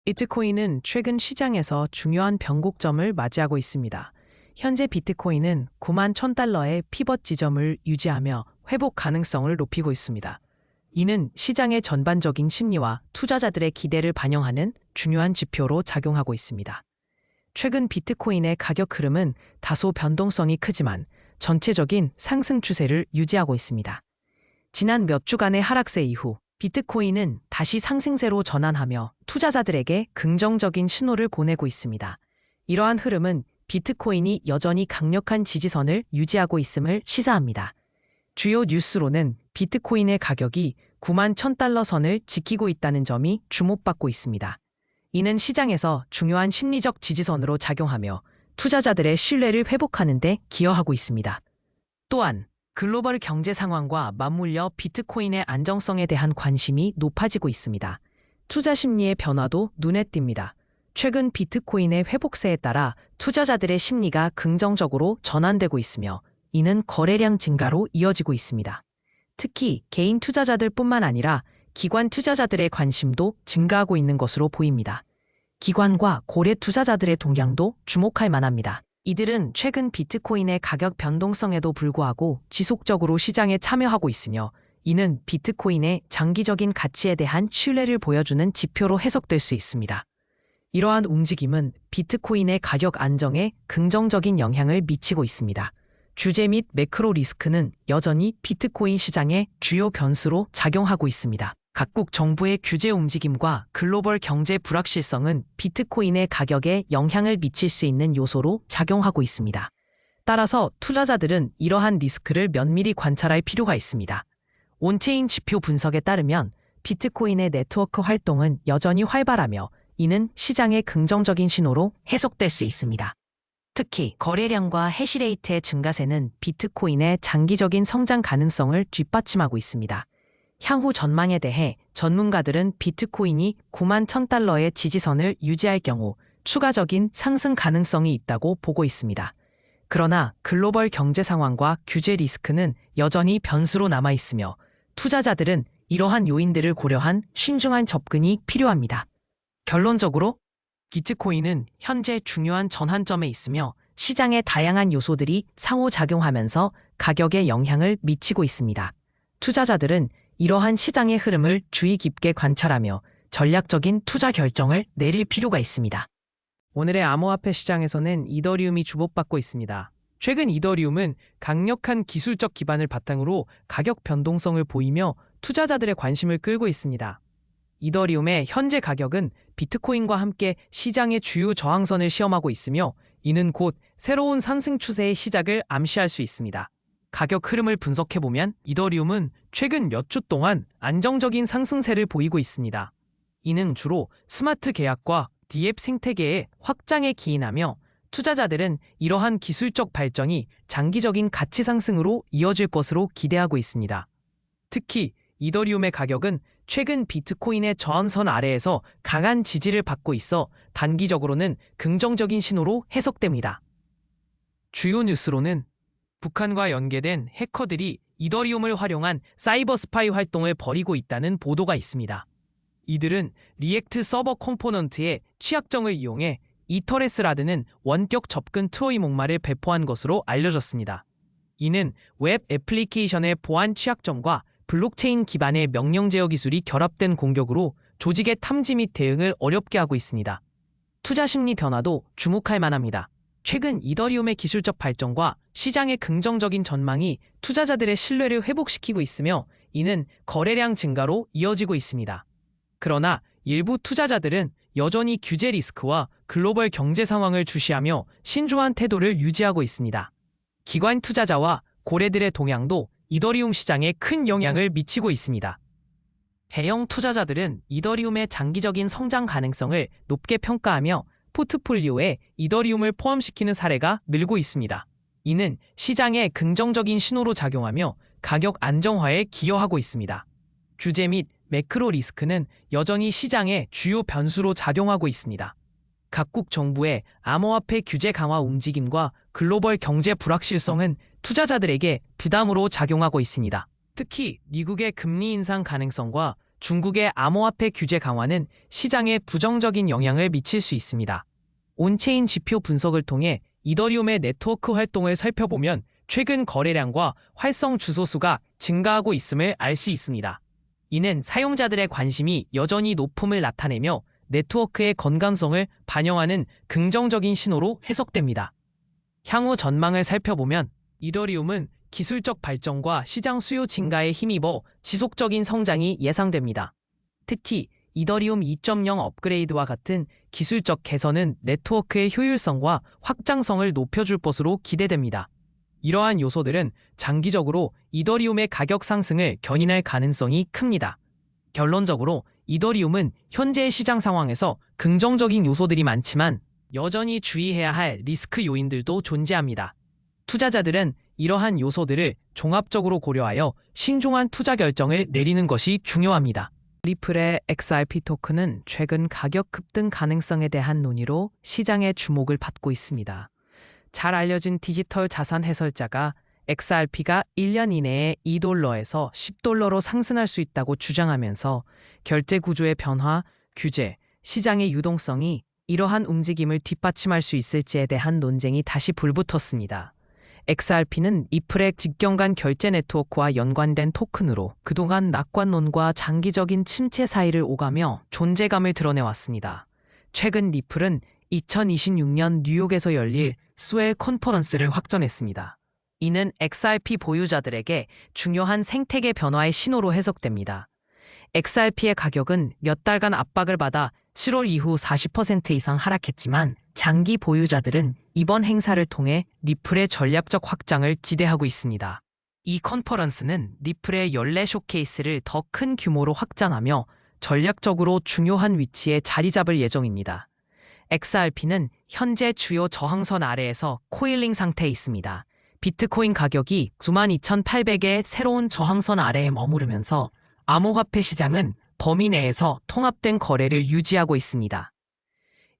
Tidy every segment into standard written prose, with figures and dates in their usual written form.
비트코인은 최근 시장에서 중요한 변곡점을 맞이하고 있습니다. 현재 비트코인은 9만 1,000달러의 피벗 지점을 유지하며 회복 가능성을 높이고 있습니다. 이는 시장의 전반적인 심리와 투자자들의 기대를 반영하는 중요한 지표로 작용하고 있습니다. 최근 비트코인의 가격 흐름은 다소 변동성이 크지만 전체적인 상승 추세를 유지하고 있습니다. 지난 몇 주간의 하락세 이후 비트코인은 다시 상승세로 전환하며 투자자들에게 긍정적인 신호를 보내고 있습니다. 이러한 흐름은 비트코인이 여전히 강력한 지지선을 유지하고 있음을 시사합니다. 주요 뉴스로는 비트코인의 가격이 9만 1,000달러 선을 지키고 있다는 점이 주목받고 있습니다. 이는 시장에서 중요한 심리적 지지선으로 작용하며 투자자들의 신뢰를 회복하는 데 기여하고 있습니다. 또한 글로벌 경제 상황과 맞물려 비트코인의 안정성에 대한 관심이 높아지고 있습니다. 투자 심리의 변화도 눈에 띕니다. 최근 비트코인의 회복세에 따라 투자자들의 심리가 긍정적으로 전환되고 있으며 이는 거래량 증가로 이어지고 있습니다. 특히 개인 투자자들뿐만 아니라 기관 투자자들의 관심도 증가하고 있는 것으로 보입니다. 기관과 고래 투자자들의 동향도 주목할 만합니다. 이들은 최근 비트코인의 가격 변동성에도 불구하고 지속적으로 시장에 참여하고 있으며 이는 비트코인의 장기적인 가치에 대한 신뢰를 보여주는 지표로 해석될 수 있습니다. 이러한 움직임은 비트코인의 가격 안정에 긍정적인 영향을 미치고 있습니다. 규제 및 매크로 리스크는 여전히 비트코인 시장의 주요 변수로 작용하고 있습니다. 각국 정부의 규제 움직임과 글로벌 경제 불확실성은 비트코인의 가격에 영향을 미칠 수 있는 요소로 작용하고 있습니다. 따라서 투자자들은 이러한 리스크를 면밀히 관찰할 필요가 있습니다. 온체인 지표 분석에 따르면 비트코인의 네트워크 활동은 여전히 활발하며 이는 시장의 긍정적인 신호로 해석될 수 있습니다. 특히 거래량과 해시레이트의 증가세는 비트코인의 장기적인 성장 가능성을 뒷받침하고 있습니다. 향후 전망에 대해 전문가들은 비트코인이 9만 1,000달러의 지지선을 유지할 경우 추가적인 상승 가능성이 있다고 보고 있습니다. 그러나 글로벌 경제 상황과 규제 리스크는 여전히 변수로 남아 있으며 투자자들은 이러한 요인들을 고려한 신중한 접근이 필요합니다. 결론적으로 비트코인은 현재 중요한 전환점에 있으며 시장의 다양한 요소들이 상호작용하면서 가격에 영향을 미치고 있습니다. 투자자들은 이러한 시장의 흐름을 주의 깊게 관찰하며 전략적인 투자 결정을 내릴 필요가 있습니다. 오늘의 암호화폐 시장에서는 이더리움이 주목받고 있습니다. 최근 이더리움은 강력한 기술적 기반을 바탕으로 가격 변동성을 보이며 투자자들의 관심을 끌고 있습니다. 이더리움의 현재 가격은 비트코인과 함께 시장의 주요 저항선을 시험하고 있으며 이는 곧 새로운 상승 추세의 시작을 암시할 수 있습니다. 가격 흐름을 분석해보면 이더리움은 최근 몇 주 동안 안정적인 상승세를 보이고 있습니다. 이는 주로 스마트 계약과 DApp 생태계의 확장에 기인하며 투자자들은 이러한 기술적 발전이 장기적인 가치 상승으로 이어질 것으로 기대하고 있습니다. 특히 이더리움의 가격은 최근 비트코인의 저항선 아래에서 강한 지지를 받고 있어 단기적으로는 긍정적인 신호로 해석됩니다. 주요 뉴스로는 북한과 연계된 해커들이 이더리움을 활용한 사이버 스파이 활동을 벌이고 있다는 보도가 있습니다. 이들은 리액트 서버 컴포넌트의 취약점을 이용해 이터레스라드는 원격 접근 트로이 목말을 배포한 것으로 알려졌습니다. 이는 웹 애플리케이션의 보안 취약점과 블록체인 기반의 명령 제어 기술이 결합된 공격으로 조직의 탐지 및 대응을 어렵게 하고 있습니다. 투자 심리 변화도 주목할 만합니다. 최근 이더리움의 기술적 발전과 시장의 긍정적인 전망이 투자자들의 신뢰를 회복시키고 있으며 이는 거래량 증가로 이어지고 있습니다. 그러나 일부 투자자들은 여전히 규제 리스크와 글로벌 경제 상황을 주시하며 신중한 태도를 유지하고 있습니다. 기관 투자자와 고래들의 동향도 이더리움 시장에 큰 영향을 미치고 있습니다. 대형 투자자들은 이더리움의 장기적인 성장 가능성을 높게 평가하며 포트폴리오에 이더리움을 포함시키는 사례가 늘고 있습니다. 이는 시장에 긍정적인 신호로 작용하며 가격 안정화에 기여하고 있습니다. 규제 및 매크로 리스크는 여전히 시장의 주요 변수로 작용하고 있습니다. 각국 정부의 암호화폐 규제 강화 움직임과 글로벌 경제 불확실성은 투자자들에게 부담으로 작용하고 있습니다. 특히 미국의 금리 인상 가능성과 중국의 암호화폐 규제 강화는 시장에 부정적인 영향을 미칠 수 있습니다. 온체인 지표 분석을 통해 이더리움의 네트워크 활동을 살펴보면 최근 거래량과 활성 주소 수가 증가하고 있음을 알 수 있습니다. 이는 사용자들의 관심이 여전히 높음을 나타내며 네트워크의 건강성을 반영하는 긍정적인 신호로 해석됩니다. 향후 전망을 살펴보면 이더리움은 기술적 발전과 시장 수요 증가에 힘입어 지속적인 성장이 예상됩니다. 특히 이더리움 2.0 업그레이드와 같은 기술적 개선은 네트워크의 효율성과 확장성을 높여줄 것으로 기대됩니다. 이러한 요소들은 장기적으로 이더리움의 가격 상승을 견인할 가능성이 큽니다. 결론적으로 이더리움은 현재의 시장 상황에서 긍정적인 요소들이 많지만 여전히 주의해야 할 리스크 요인들도 존재합니다. 투자자들은 이러한 요소들을 종합적으로 고려하여 신중한 투자 결정을 내리는 것이 중요합니다. 리플의 XRP 토큰은 최근 가격 급등 가능성에 대한 논의로 시장의 주목을 받고 있습니다. 잘 알려진 디지털 자산 해설자가 XRP가 1년 이내에 $2에서 $10로 상승할 수 있다고 주장하면서 결제 구조의 변화, 규제, 시장의 유동성이 이러한 움직임을 뒷받침할 수 있을지에 대한 논쟁이 다시 불붙었습니다. XRP는 리플의 직경간 결제 네트워크와 연관된 토큰으로 그동안 낙관론과 장기적인 침체 사이를 오가며 존재감을 드러내왔습니다. 최근 리플은 2026년 뉴욕에서 열릴 스웰 컨퍼런스를 확정했습니다. 이는 XRP 보유자들에게 중요한 생태계 변화의 신호로 해석됩니다. XRP의 가격은 몇 달간 압박을 받아 7월 이후 40% 이상 하락했지만 장기 보유자들은 이번 행사를 통해 리플의 전략적 확장을 기대하고 있습니다. 이 컨퍼런스는 리플의 연례 쇼케이스를 더 큰 규모로 확장하며 전략적으로 중요한 위치에 자리 잡을 예정입니다. XRP는 현재 주요 저항선 아래에서 코일링 상태에 있습니다. 비트코인 가격이 92,800의 새로운 저항선 아래에 머무르면서 암호화폐 시장은 범위 내에서 통합된 거래를 유지하고 있습니다.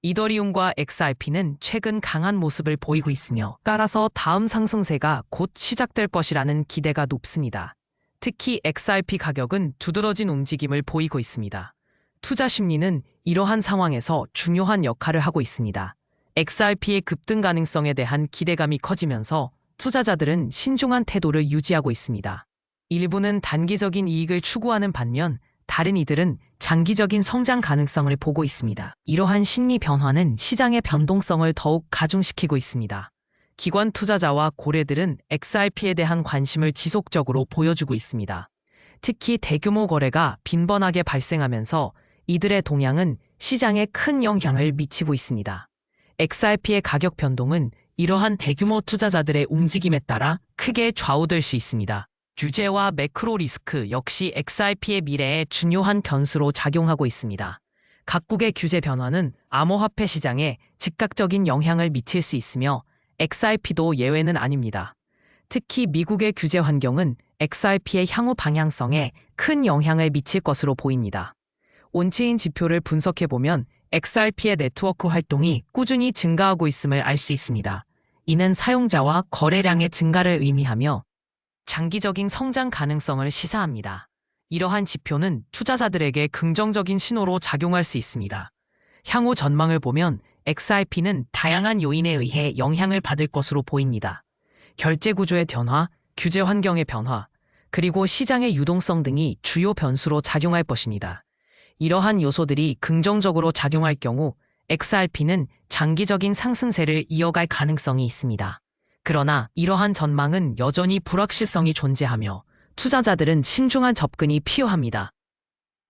이더리움과 XRP는 최근 강한 모습을 보이고 있으며 따라서 다음 상승세가 곧 시작될 것이라는 기대가 높습니다. 특히 XRP 가격은 두드러진 움직임을 보이고 있습니다. 투자 심리는 이러한 상황에서 중요한 역할을 하고 있습니다. XRP의 급등 가능성에 대한 기대감이 커지면서 투자자들은 신중한 태도를 유지하고 있습니다. 일부는 단기적인 이익을 추구하는 반면 다른 이들은 장기적인 성장 가능성을 보고 있습니다. 이러한 심리 변화는 시장의 변동성을 더욱 가중시키고 있습니다. 기관 투자자와 고래들은 XRP에 대한 관심을 지속적으로 보여주고 있습니다. 특히 대규모 거래가 빈번하게 발생하면서 이들의 동향은 시장에 큰 영향을 미치고 있습니다. XRP의 가격 변동은 이러한 대규모 투자자들의 움직임에 따라 크게 좌우될 수 있습니다. 규제와 매크로 리스크 역시 XRP의 미래에 중요한 변수로 작용하고 있습니다. 각국의 규제 변화는 암호화폐 시장에 즉각적인 영향을 미칠 수 있으며 XRP도 예외는 아닙니다. 특히 미국의 규제 환경은 XRP의 향후 방향성에 큰 영향을 미칠 것으로 보입니다. 온체인 지표를 분석해보면 XRP의 네트워크 활동이 꾸준히 증가하고 있음을 알 수 있습니다. 이는 사용자와 거래량의 증가를 의미하며 장기적인 성장 가능성을 시사합니다. 이러한 지표는 투자자들에게 긍정적인 신호로 작용할 수 있습니다. 향후 전망을 보면 XRP는 다양한 요인에 의해 영향을 받을 것으로 보입니다. 결제 구조의 변화, 규제 환경의 변화, 그리고 시장의 유동성 등이 주요 변수로 작용할 것입니다. 이러한 요소들이 긍정적으로 작용할 경우 XRP는 장기적인 상승세를 이어갈 가능성이 있습니다. 그러나 이러한 전망은 여전히 불확실성이 존재하며 투자자들은 신중한 접근이 필요합니다.